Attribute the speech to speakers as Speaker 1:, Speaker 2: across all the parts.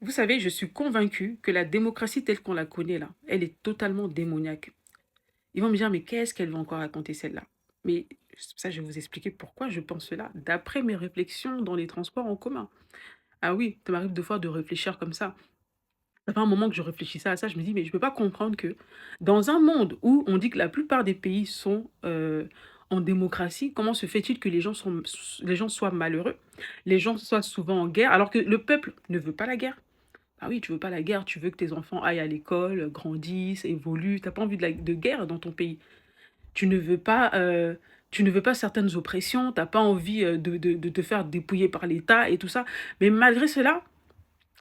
Speaker 1: Vous savez, je suis convaincue que la démocratie telle qu'on la connaît là, elle est totalement démoniaque. Ils vont me dire: «Mais qu'est-ce qu'elle va encore raconter celle-là?» Mais ça, je vais vous expliquer pourquoi je pense cela, d'après mes réflexions dans les transports en commun. Ah oui, ça m'arrive 2 fois de réfléchir comme ça. Ça fait un moment que je réfléchissais à ça, je me dis: «Mais je peux pas comprendre que dans un monde où on dit que la plupart des pays sont, en démocratie, comment se fait-il que les gens soient malheureux, les gens soient souvent en guerre, alors que le peuple ne veut pas la guerre?» Ah oui, tu veux pas la guerre, tu veux que tes enfants aillent à l'école, grandissent, évoluent. T'as pas envie de guerre dans ton pays. Tu ne veux pas, tu ne veux pas certaines oppressions, t'as pas envie, de te faire dépouiller par l'État et tout ça. Mais malgré cela,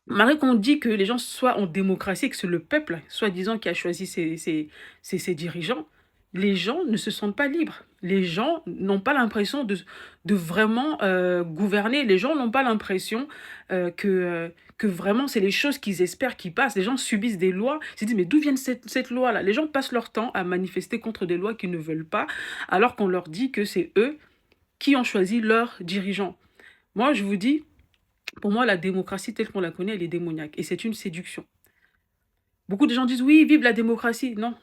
Speaker 1: malgré qu'on dit que les gens soient en démocratie, que c'est le peuple, soi-disant, qui a choisi ses dirigeants, les gens ne se sentent pas libres. Les gens n'ont pas l'impression de vraiment gouverner. Les gens n'ont pas l'impression que vraiment c'est les choses qu'ils espèrent qui passent. Les gens subissent des lois. Ils se disent, mais d'où vient cette loi-là? Les gens passent leur temps à manifester contre des lois qu'ils ne veulent pas, alors qu'on leur dit que c'est eux qui ont choisi leurs dirigeants. Moi, je vous dis, pour moi, la démocratie telle qu'on la connaît, elle est démoniaque et c'est une séduction. Beaucoup de gens disent: «Oui, vive la démocratie!» Non,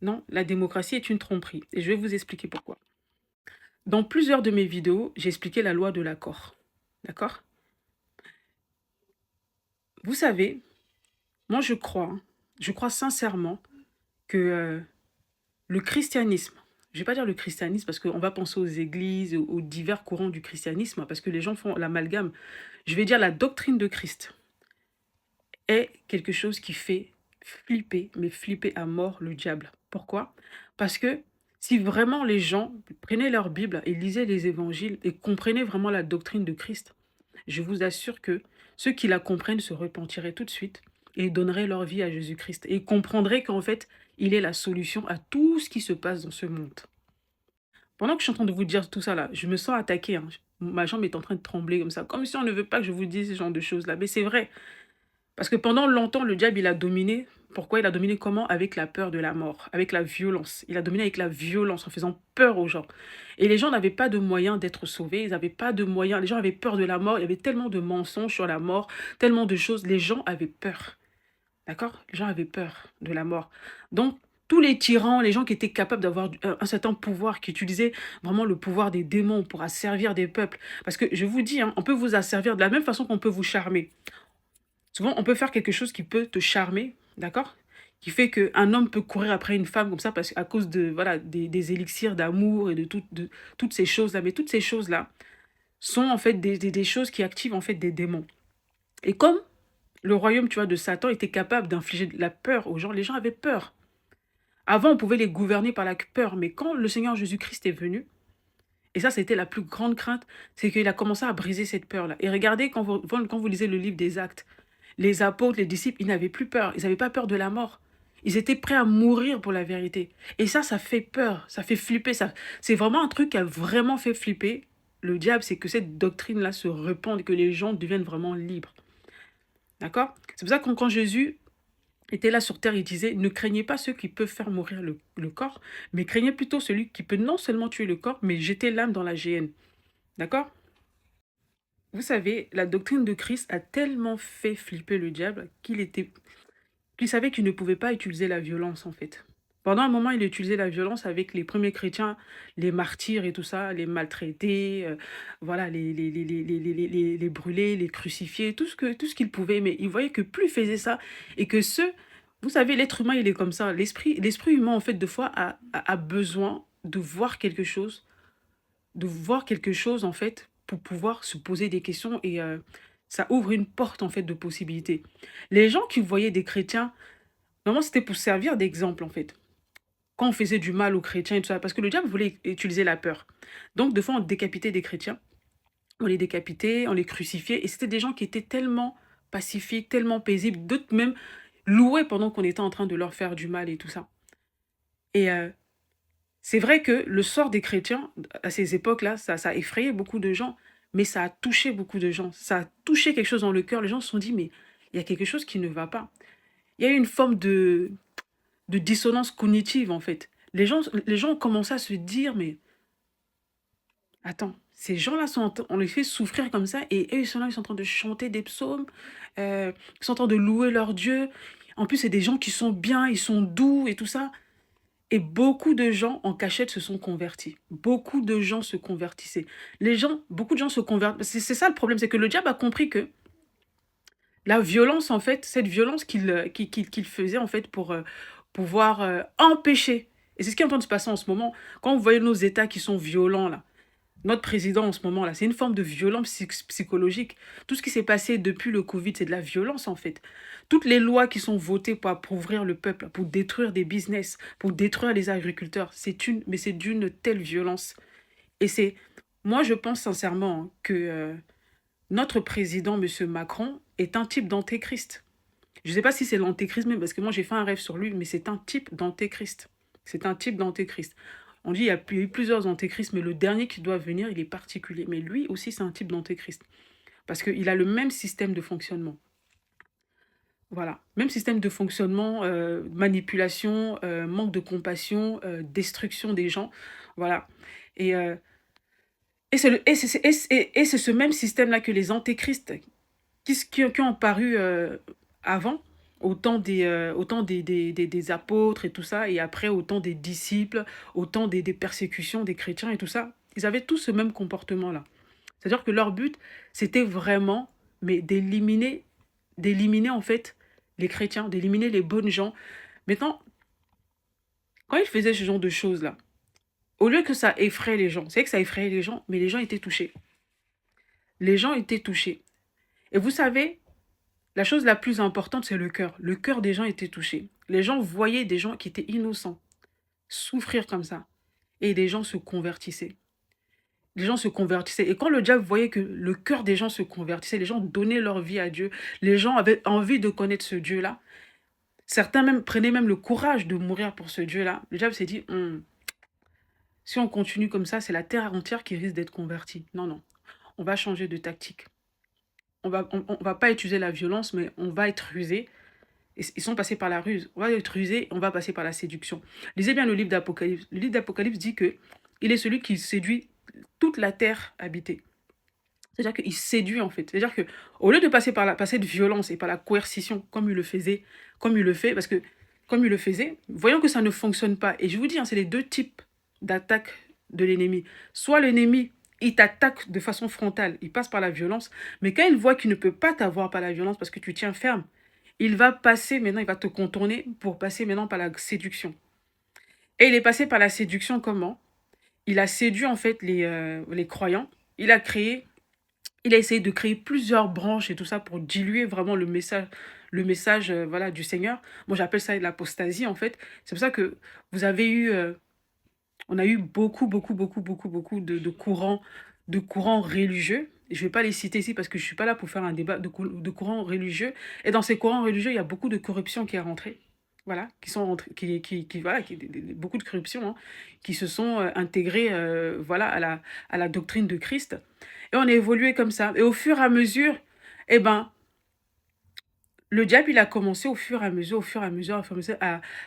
Speaker 1: non, la démocratie est une tromperie et je vais vous expliquer pourquoi. Dans plusieurs de mes vidéos, j'ai expliqué la loi de l'accord. D'accord? Vous savez, moi je crois sincèrement que, le christianisme, je vais pas dire le christianisme parce qu'on va penser aux églises, aux divers courants du christianisme, parce que les gens font l'amalgame. Je vais dire la doctrine de Christ est quelque chose qui fait flipper, mais flipper à mort le diable. Pourquoi? Parce que si vraiment les gens prenaient leur Bible et lisaient les évangiles et comprenaient vraiment la doctrine de Christ, je vous assure que ceux qui la comprennent se repentiraient tout de suite et donneraient leur vie à Jésus-Christ et comprendraient qu'en fait, il est la solution à tout ce qui se passe dans ce monde. Pendant que je suis en train de vous dire tout ça là, je me sens attaquée, hein. Ma jambe est en train de trembler comme ça, comme si on ne veut pas que je vous dise ce genre de choses là. Mais c'est vrai. Parce que pendant longtemps, le diable, il a dominé. Pourquoi il a dominé? Comment? Avec la peur de la mort, avec la violence. Il a dominé avec la violence, en faisant peur aux gens. Et les gens n'avaient pas de moyens d'être sauvés, ils n'avaient pas de moyens. Les gens avaient peur de la mort, il y avait tellement de mensonges sur la mort, tellement de choses. Les gens avaient peur. D'accord? Les gens avaient peur de la mort. Donc, tous les tyrans, les gens qui étaient capables d'avoir un certain pouvoir, qui utilisaient vraiment le pouvoir des démons pour asservir des peuples. Parce que je vous dis, hein, on peut vous asservir de la même façon qu'on peut vous charmer. Souvent, on peut faire quelque chose qui peut te charmer, d'accord? Qui fait qu'un homme peut courir après une femme comme ça parce qu'à cause de, voilà, des élixirs d'amour et de toutes ces choses-là. Mais toutes ces choses-là sont en fait des choses qui activent en fait des démons. Et comme le royaume, tu vois, de Satan était capable d'infliger de la peur aux gens, les gens avaient peur. Avant, on pouvait les gouverner par la peur, mais quand le Seigneur Jésus-Christ est venu, et ça, c'était la plus grande crainte, c'est qu'il a commencé à briser cette peur-là. Et regardez, quand vous lisez le livre des Actes, les apôtres, les disciples, ils n'avaient plus peur. Ils n'avaient pas peur de la mort. Ils étaient prêts à mourir pour la vérité. Et ça fait peur, ça fait flipper. C'est vraiment un truc qui a vraiment fait flipper le diable, c'est que cette doctrine-là se répande et que les gens deviennent vraiment libres. D'accord? C'est pour ça que quand Jésus était là sur terre, il disait, ne craignez pas ceux qui peuvent faire mourir le corps, mais craignez plutôt celui qui peut non seulement tuer le corps, mais jeter l'âme dans la géhenne. D'accord? Vous savez, la doctrine de Christ a tellement fait flipper le diable qu'il savait qu'il ne pouvait pas utiliser la violence, en fait. Pendant un moment, il utilisait la violence avec les premiers chrétiens, les martyrs et tout ça, les maltraités, voilà, les brûler, les crucifier, tout ce qu'il pouvait. Mais il voyait que plus il faisait ça, et que vous savez, l'être humain, il est comme ça. L'esprit humain, en fait, de fois, a besoin de voir quelque chose, en fait, pour pouvoir se poser des questions et ça ouvre une porte, en fait, de possibilités. Les gens qui voyaient des chrétiens, normalement, c'était pour servir d'exemple, en fait. Quand on faisait du mal aux chrétiens et tout ça, parce que le diable voulait utiliser la peur. Donc, des fois, on décapitait des chrétiens, on les décapitait, on les crucifiait, et c'était des gens qui étaient tellement pacifiques, tellement paisibles, d'autres même louaient pendant qu'on était en train de leur faire du mal et tout ça. Et c'est vrai que le sort des chrétiens, à ces époques-là, ça a effrayé beaucoup de gens, mais ça a touché beaucoup de gens. Ça a touché quelque chose dans le cœur. Les gens se sont dit, mais il y a quelque chose qui ne va pas. Il y a eu une forme de dissonance cognitive, en fait. Les gens ont commencé à se dire, mais attends, Ces gens-là on les fait souffrir comme ça et eux, ils sont là, ils sont en train de chanter des psaumes, ils sont en train de louer leur Dieu. En plus, c'est des gens qui sont bien, ils sont doux et tout ça. Et beaucoup de gens en cachette se sont convertis. Beaucoup de gens se convertissaient. Beaucoup de gens se convertissent. C'est ça le problème, c'est que le diable a compris que la violence, en fait, cette violence qu'il faisait, en fait, pour pouvoir empêcher. Et c'est ce qui est en train de se passer en ce moment. Quand vous voyez nos États qui sont violents, là, notre président en ce moment, là, c'est une forme de violence psychologique. Tout ce qui s'est passé depuis le Covid, c'est de la violence, en fait. Toutes les lois qui sont votées pour appauvrir le peuple, pour détruire des business, pour détruire les agriculteurs, mais c'est d'une telle violence. Et c'est, moi, je pense sincèrement que notre président, Monsieur Macron, est un type d'antéchrist. Je ne sais pas si c'est l'antéchrist, parce que moi j'ai fait un rêve sur lui, mais c'est un type d'antéchrist. C'est un type d'antéchrist. On dit qu'il y a eu plusieurs antéchrists, mais le dernier qui doit venir, il est particulier. Mais lui aussi, c'est un type d'antéchrist. Parce qu'il a le même système de fonctionnement. Voilà. Même système de fonctionnement, manipulation, manque de compassion, destruction des gens. Voilà. Et, c'est ce même système-là que les antéchrists qui ont paru avant, autant des apôtres et tout ça, et après autant des disciples, autant des persécutions des chrétiens et tout ça, ils avaient tous ce même comportement-là. C'est-à-dire que leur but, c'était vraiment mais d'éliminer en fait les chrétiens, d'éliminer les bonnes gens. Maintenant, quand ils faisaient ce genre de choses-là, au lieu que ça effraie les gens, c'est que ça effrayait les gens, mais les gens étaient touchés. Les gens étaient touchés. Et vous savez, la chose la plus importante, c'est le cœur. Le cœur des gens était touché. Les gens voyaient des gens qui étaient innocents souffrir comme ça. Et des gens se convertissaient. Les gens se convertissaient. Et quand le diable voyait que le cœur des gens se convertissait, les gens donnaient leur vie à Dieu, les gens avaient envie de connaître ce Dieu-là. Certains même prenaient même le courage de mourir pour ce Dieu-là. Le diable s'est dit, si on continue comme ça, c'est la terre entière qui risque d'être convertie. Non, non. On va changer de tactique. On va pas utiliser la violence, mais on va être rusé. Ils sont passés par la ruse. On va être rusé, on va passer par la séduction. Lisez bien le livre d'Apocalypse. Le livre d'Apocalypse dit que il est celui qui séduit toute la terre habitée. C'est-à-dire qu'il séduit en fait. C'est-à-dire que au lieu de passer par cette violence et par la coercition, comme il le faisait, comme il le fait, parce que comme il le faisait, voyons que ça ne fonctionne pas. Et je vous dis, hein, c'est les deux types d'attaque de l'ennemi. Soit l'ennemi, il t'attaque de façon frontale, il passe par la violence, mais quand il voit qu'il ne peut pas t'avoir par la violence parce que tu tiens ferme, il va passer maintenant, il va te contourner pour passer maintenant par la séduction. Et il est passé par la séduction comment? Il a séduit en fait les croyants. Il a essayé de créer plusieurs branches et tout ça pour diluer vraiment le message voilà, du Seigneur. Moi, j'appelle ça l'apostasie en fait. C'est pour ça que vous avez eu, on a eu beaucoup de courants religieux. Je ne vais pas les citer ici parce que je ne suis pas là pour faire un débat de courants religieux. Et dans ces courants religieux, il y a beaucoup de corruption qui est rentrée. Voilà, qui sont rentrés, voilà, beaucoup de corruption, hein, qui se sont intégrés voilà, à la doctrine de Christ. Et on a évolué comme ça. Et au fur et à mesure, eh ben, le diable, il a commencé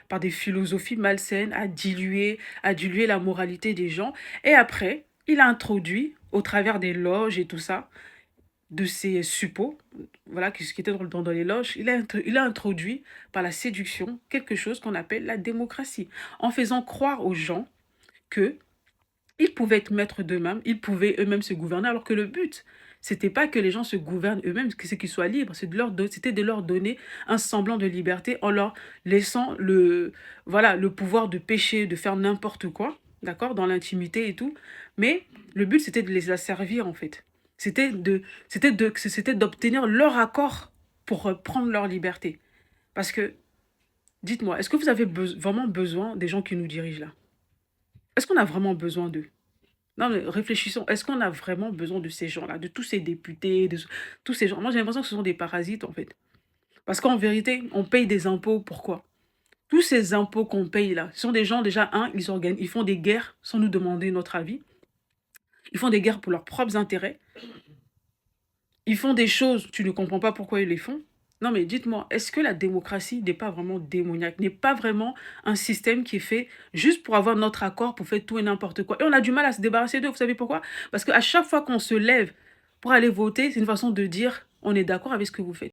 Speaker 1: par des philosophies malsaines, à diluer la moralité des gens. Et après, il a introduit, au travers des loges et tout ça, de ces suppôts, voilà, qui étaient dans les loges, il a introduit par la séduction quelque chose qu'on appelle la démocratie, en faisant croire aux gens que ils pouvaient être maîtres d'eux-mêmes, ils pouvaient eux-mêmes se gouverner, alors que le but, c'était pas que les gens se gouvernent eux-mêmes, c'est qu'ils soient libres, c'était de leur donner un semblant de liberté en leur laissant voilà, le pouvoir de pécher, de faire n'importe quoi, d'accord, dans l'intimité et tout. Mais le but, c'était de les asservir, en fait. C'était d'obtenir leur accord pour prendre leur liberté. Parce que, dites-moi, est-ce que vous avez vraiment besoin des gens qui nous dirigent là? Est-ce qu'on a vraiment besoin d'eux? Non, mais réfléchissons. Est-ce qu'on a vraiment besoin de ces gens-là, de tous ces députés, de tous ces gens? Moi, j'ai l'impression que ce sont des parasites, en fait. Parce qu'en vérité, on paye des impôts. Pourquoi? Tous ces impôts qu'on paye là, ce sont des gens, déjà, ils font des guerres sans nous demander notre avis. Ils font des guerres pour leurs propres intérêts. Ils font des choses, tu ne comprends pas pourquoi ils les font. Non, mais dites-moi, est-ce que la démocratie n'est pas vraiment démoniaque, n'est pas vraiment un système qui est fait juste pour avoir notre accord, pour faire tout et n'importe quoi? Et on a du mal à se débarrasser d'eux, vous savez pourquoi? Parce qu'à chaque fois qu'on se lève pour aller voter, c'est une façon de dire: «On est d'accord avec ce que vous faites».